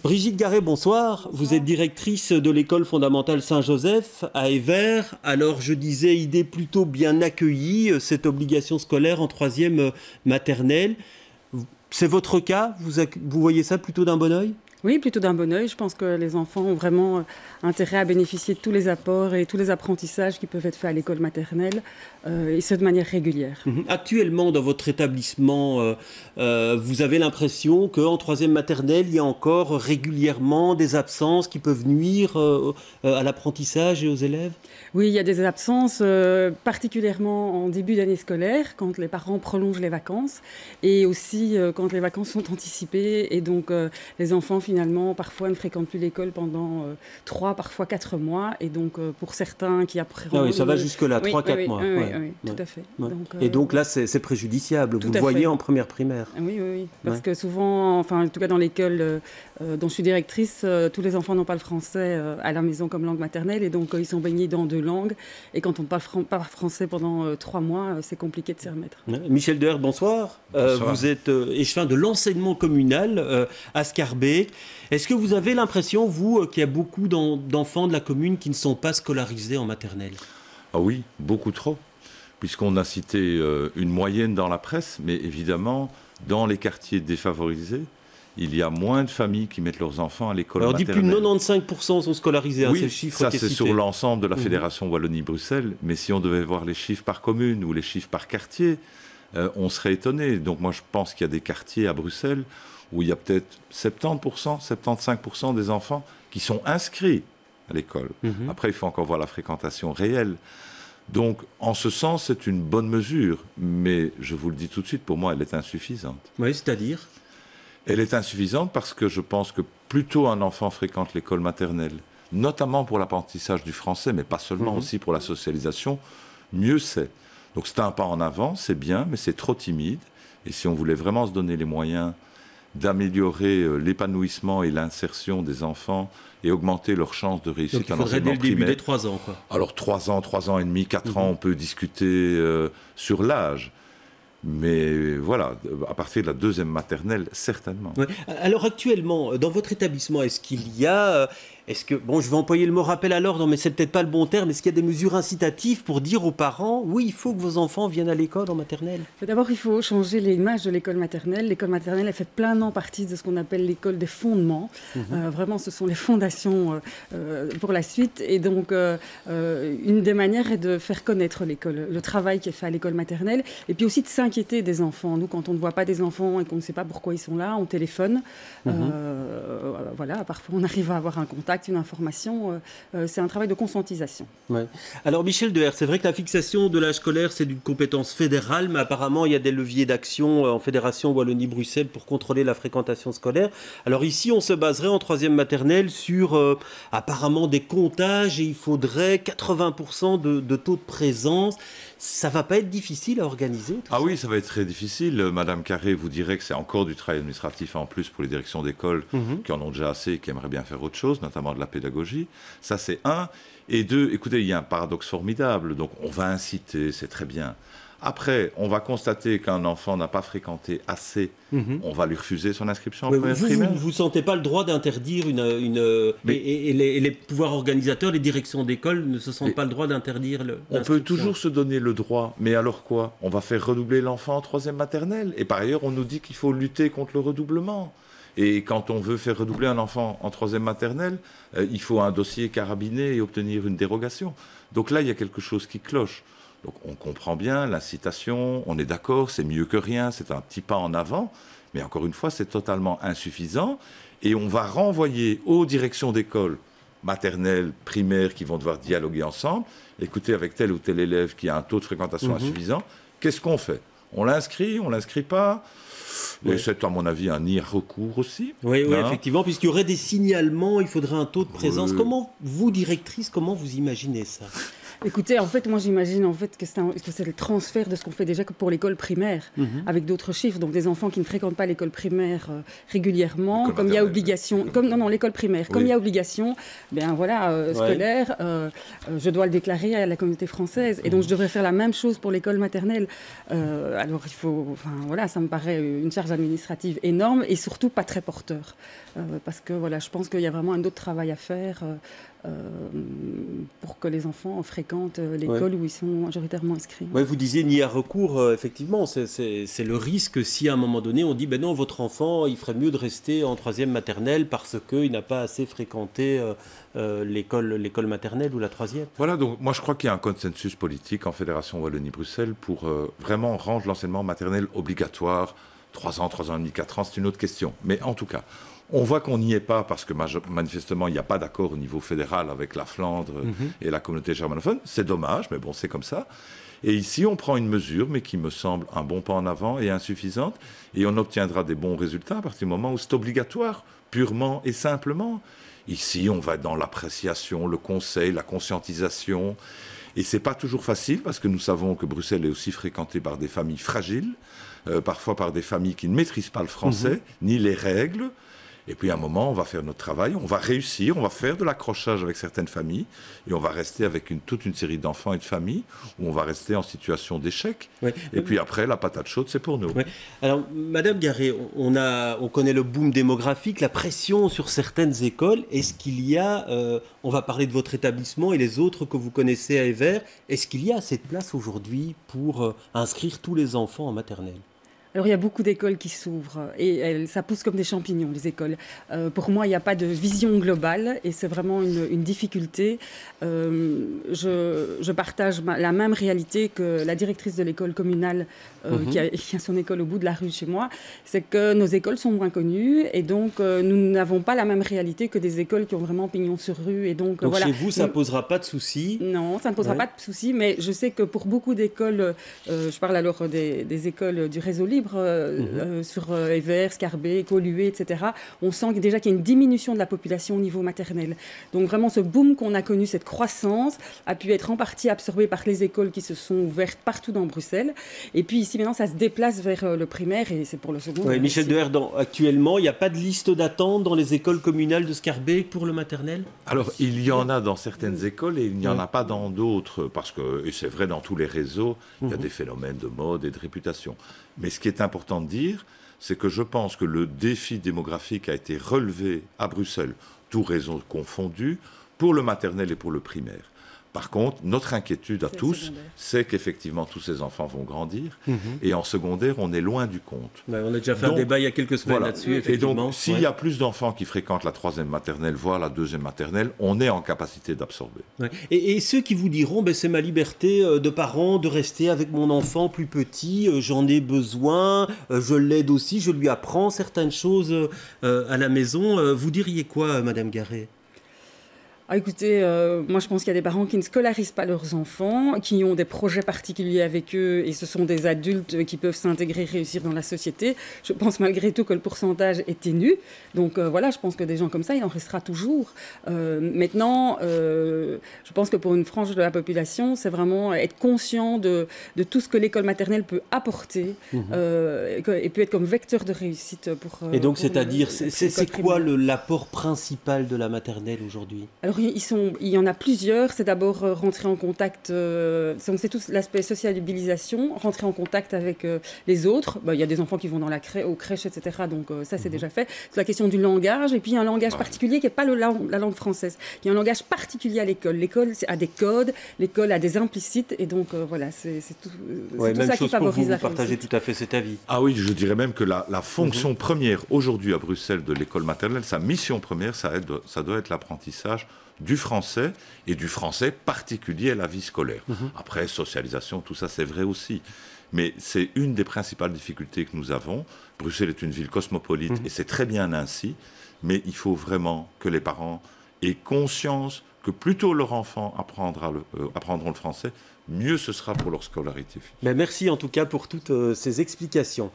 Brigitte Garret, bonsoir. Bonsoir. Vous êtes directrice de l'école fondamentale Saint-Joseph à Évert. Alors je disais, idée plutôt bien accueillie, cette obligation scolaire en 3e maternelle. C'est votre cas? Vous voyez ça plutôt d'un bon œil? Oui, plutôt d'un bon œil. Je pense que les enfants ont vraiment intérêt à bénéficier de tous les apports et tous les apprentissages qui peuvent être faits à l'école maternelle, et ce de manière régulière. Actuellement, dans votre établissement, vous avez l'impression qu'en 3e maternelle, il y a encore régulièrement des absences qui peuvent nuire à l'apprentissage et aux élèves? Oui, il y a des absences, particulièrement en début d'année scolaire, quand les parents prolongent les vacances, et aussi quand les vacances sont anticipées, et donc les enfants finalement parfois ne fréquentent plus l'école pendant 3, parfois 4 mois, et donc pour certains qui appréhendent... Ah oui, ça va jusque-là, 3-4 mois. Oui, tout à fait. Ouais. Et donc là, c'est préjudiciable, vous le voyez en première primaire. Oui, parce que souvent, enfin en tout cas dans l'école dont je suis directrice, tous les enfants n'ont pas le français à la maison comme langue maternelle, et donc ils sont baignés dans 2 langues, et quand on ne parle pas français pendant 3 mois, c'est compliqué de s'y remettre. Michel Deher, bonsoir. Bonsoir. Vous êtes échevin de l'enseignement communal à Scarbeck. Est-ce que vous avez l'impression, vous, qu'il y a beaucoup d'enfants de la commune qui ne sont pas scolarisés en maternelle? Ah oui, beaucoup trop, puisqu'on a cité une moyenne dans la presse, mais évidemment, dans les quartiers défavorisés, il y a moins de familles qui mettent leurs enfants à l'école maternelle. On dit plus de 95% sont scolarisés, oui, c'est le chiffre ça qui est c'est cité. sur l'ensemble de la Fédération Wallonie-Bruxelles, mais si on devait voir les chiffres par commune ou les chiffres par quartier, on serait étonné. Donc moi je pense qu'il y a des quartiers à Bruxelles où il y a peut-être 70%, 75% des enfants qui sont inscrits à l'école. Après, il faut encore voir la fréquentation réelle. Donc, en ce sens, c'est une bonne mesure, mais je vous le dis tout de suite, pour moi, elle est insuffisante. Oui, c'est-à-dire? Elle est insuffisante parce que je pense que plus tôt un enfant fréquente l'école maternelle, notamment pour l'apprentissage du français, mais pas seulement, aussi pour la socialisation, mieux c'est. Donc c'est un pas en avant, c'est bien, mais c'est trop timide. Et si on voulait vraiment se donner les moyens d'améliorer l'épanouissement et l'insertion des enfants et augmenter leurs chances de réussite en enseignement primaire. Donc il faudrait dès le début des 3 ans, quoi. Alors 3 ans, 3 ans et demi, 4 ans, on peut discuter sur l'âge. Mais voilà, à partir de la 2e maternelle, certainement. Ouais. Alors actuellement, dans votre établissement, est-ce qu'il y a... bon, je vais employer le mot rappel à l'ordre, mais c'est peut-être pas le bon terme. Est-ce qu'il y a des mesures incitatives pour dire aux parents, oui, il faut que vos enfants viennent à l'école en maternelle? D'abord, il faut changer l'image de l'école maternelle. L'école maternelle, elle fait pleinement partie de ce qu'on appelle l'école des fondements. Vraiment, ce sont les fondations pour la suite. Et donc, une des manières est de faire connaître l'école, le travail qui est fait à l'école maternelle, et puis aussi de s'inquiéter des enfants. Nous, quand on ne voit pas des enfants et qu'on ne sait pas pourquoi ils sont là, on téléphone. Voilà, parfois on arrive à avoir un contact, une information. C'est un travail de conscientisation. Ouais. Alors Michel Deher, c'est vrai que la fixation de l'âge scolaire, c'est d'une compétence fédérale, mais apparemment il y a des leviers d'action en Fédération Wallonie-Bruxelles pour contrôler la fréquentation scolaire. Alors ici, on se baserait en 3e maternelle sur apparemment des comptages, et il faudrait 80% de taux de présence. Ça va pas être difficile à organiser? Ah oui, ça va être très difficile. Madame Carré vous dirait que c'est encore du travail administratif en plus pour les directions d'école qui en ont déjà assez et qui aimeraient bien faire autre chose, notamment de la pédagogie. Ça, c'est 1. Et 2, écoutez, il y a un paradoxe formidable. Donc, on va inciter, c'est très bien. Après, on va constater qu'un enfant n'a pas fréquenté assez. On va lui refuser son inscription en première primaire. Vous ne sentez pas le droit d'interdire et les pouvoirs organisateurs, les directions d'école ne se sentent pas le droit d'interdire On peut toujours se donner le droit, mais alors quoi? On va faire redoubler l'enfant en 3e maternelle. Et par ailleurs, on nous dit qu'il faut lutter contre le redoublement. Et quand on veut faire redoubler un enfant en 3e maternelle, il faut un dossier carabiné et obtenir une dérogation. Donc là, il y a quelque chose qui cloche. Donc on comprend bien l'incitation, on est d'accord, c'est mieux que rien, c'est un petit pas en avant, mais encore une fois, c'est totalement insuffisant. Et on va renvoyer aux directions d'école maternelles, primaires, qui vont devoir dialoguer ensemble. Écoutez, avec tel ou tel élève qui a un taux de fréquentation insuffisant, qu'est-ce qu'on fait? On l'inscrit pas? Et c'est, à mon avis, un recours aussi. Oui, effectivement, puisqu'il y aurait des signalements, il faudrait un taux de présence. Comment, vous, directrice, comment vous imaginez ça? Écoutez, en fait, moi j'imagine en fait que c'est le transfert de ce qu'on fait déjà pour l'école primaire, avec d'autres chiffres. Donc des enfants qui ne fréquentent pas l'école primaire régulièrement, comme il y a obligation, l'école primaire, comme il y a obligation, ben voilà, scolaire, je dois le déclarer à la communauté française. Et donc je devrais faire la même chose pour l'école maternelle. Alors il faut, enfin voilà, ça me paraît une charge administrative énorme et surtout pas très porteur, parce que voilà, je pense qu'il y a vraiment un autre travail à faire. Pour que les enfants fréquentent l'école où ils sont majoritairement inscrits. Oui, vous disiez n'y a recours, effectivement, c'est le risque si à un moment donné on dit ben non, votre enfant, il ferait mieux de rester en 3e maternelle parce qu'il n'a pas assez fréquenté l'école maternelle ou la 3e. Voilà, donc moi je crois qu'il y a un consensus politique en Fédération Wallonie-Bruxelles pour vraiment rendre l'enseignement maternel obligatoire. 3 ans, 3 ans et demi, 4 ans, c'est une autre question. Mais en tout cas, on voit qu'on n'y est pas parce que manifestement, il n'y a pas d'accord au niveau fédéral avec la Flandre et la communauté germanophone. C'est dommage, mais bon, c'est comme ça. Et ici, on prend une mesure, mais qui me semble un bon pas en avant et insuffisante. Et on obtiendra des bons résultats à partir du moment où c'est obligatoire, purement et simplement. Ici, on va dans l'appréciation, le conseil, la conscientisation. Et ce n'est pas toujours facile parce que nous savons que Bruxelles est aussi fréquentée par des familles fragiles, parfois par des familles qui ne maîtrisent pas le français, ni les règles. Et puis à un moment, on va faire notre travail, on va réussir, on va faire de l'accrochage avec certaines familles, et on va rester avec toute une série d'enfants et de familles, où on va rester en situation d'échec. Oui. Et puis après, la patate chaude, c'est pour nous. Oui. Alors, Madame Garret, on connaît le boom démographique, la pression sur certaines écoles. Est-ce qu'il y a, on va parler de votre établissement et les autres que vous connaissez à Evere, est-ce qu'il y a assez de place aujourd'hui pour inscrire tous les enfants en maternelle ? Alors, il y a beaucoup d'écoles qui s'ouvrent et ça pousse comme des champignons, les écoles. Pour moi, il n'y a pas de vision globale et c'est vraiment une difficulté. Je partage la même réalité que la directrice de l'école communale qui a son école au bout de la rue chez moi. C'est que nos écoles sont moins connues et donc nous n'avons pas la même réalité que des écoles qui ont vraiment pignon sur rue. Et donc voilà. Chez vous, ça ne posera pas de soucis? Non, ça ne posera pas de soucis, mais je sais que pour beaucoup d'écoles, je parle alors des écoles du réseau libre, sur Evere, Scarbeck, Coluet, etc. On sent déjà qu'il y a une diminution de la population au niveau maternel. Donc vraiment ce boom qu'on a connu, cette croissance, a pu être en partie absorbée par les écoles qui se sont ouvertes partout dans Bruxelles. Et puis ici maintenant, ça se déplace vers le primaire et c'est pour le secondaire. Oui, Michel Deher, actuellement, il n'y a pas de liste d'attente dans les écoles communales de Scarbeck pour le maternel? Alors, il y en a dans certaines écoles et il n'y en a pas dans d'autres, parce que, et c'est vrai dans tous les réseaux, il y a des phénomènes de mode et de réputation. Mais ce qui est important de dire, c'est que je pense que le défi démographique a été relevé à Bruxelles, tous réseaux confondus, pour le maternel et pour le primaire. Par contre, notre inquiétude à tous, c'est qu'effectivement, tous ces enfants vont grandir. Et en secondaire, on est loin du compte. Ouais, on a déjà fait un débat il y a quelques semaines là-dessus, effectivement. Et donc, s'il y a plus d'enfants qui fréquentent la 3e maternelle, voire la 2e maternelle, on est en capacité d'absorber. Ouais. Et ceux qui vous diront, c'est ma liberté de parent de rester avec mon enfant plus petit, j'en ai besoin, je l'aide aussi, je lui apprends certaines choses à la maison. Vous diriez quoi, Madame Garret ? Écoutez, moi je pense qu'il y a des parents qui ne scolarisent pas leurs enfants, qui ont des projets particuliers avec eux et ce sont des adultes qui peuvent s'intégrer, réussir dans la société. Je pense malgré tout que le pourcentage est ténu. Donc voilà, je pense que des gens comme ça, il en restera toujours. Maintenant, je pense que pour une frange de la population, c'est vraiment être conscient de tout ce que l'école maternelle peut apporter et peut être comme vecteur de réussite pour... Et donc c'est-à-dire, c'est quoi l'apport principal de la maternelle aujourd'hui ? Alors, il y en a plusieurs. C'est d'abord rentrer en contact, c'est tout l'aspect sociabilisation, rentrer en contact avec les autres. Il y a des enfants qui vont aux crèches, etc. Donc ça, c'est déjà fait. C'est la question du langage. Et puis, il y a un langage particulier qui n'est pas la langue française. Il y a un langage particulier à l'école. L'école a des codes, l'école a des implicites. Et donc, voilà, c'est tout, tout ça qui favorise la réussite. Vous partagez tout à fait cet avis. Ah oui, je dirais même que la fonction première aujourd'hui à Bruxelles de l'école maternelle, sa mission première, ça doit être l'apprentissage du français et du français particulier à la vie scolaire. Après, socialisation, tout ça, c'est vrai aussi. Mais c'est une des principales difficultés que nous avons. Bruxelles est une ville cosmopolite et c'est très bien ainsi. Mais il faut vraiment que les parents aient conscience que plus tôt leurs enfants apprendront le français, mieux ce sera pour leur scolarité. Merci en tout cas pour toutes ces explications.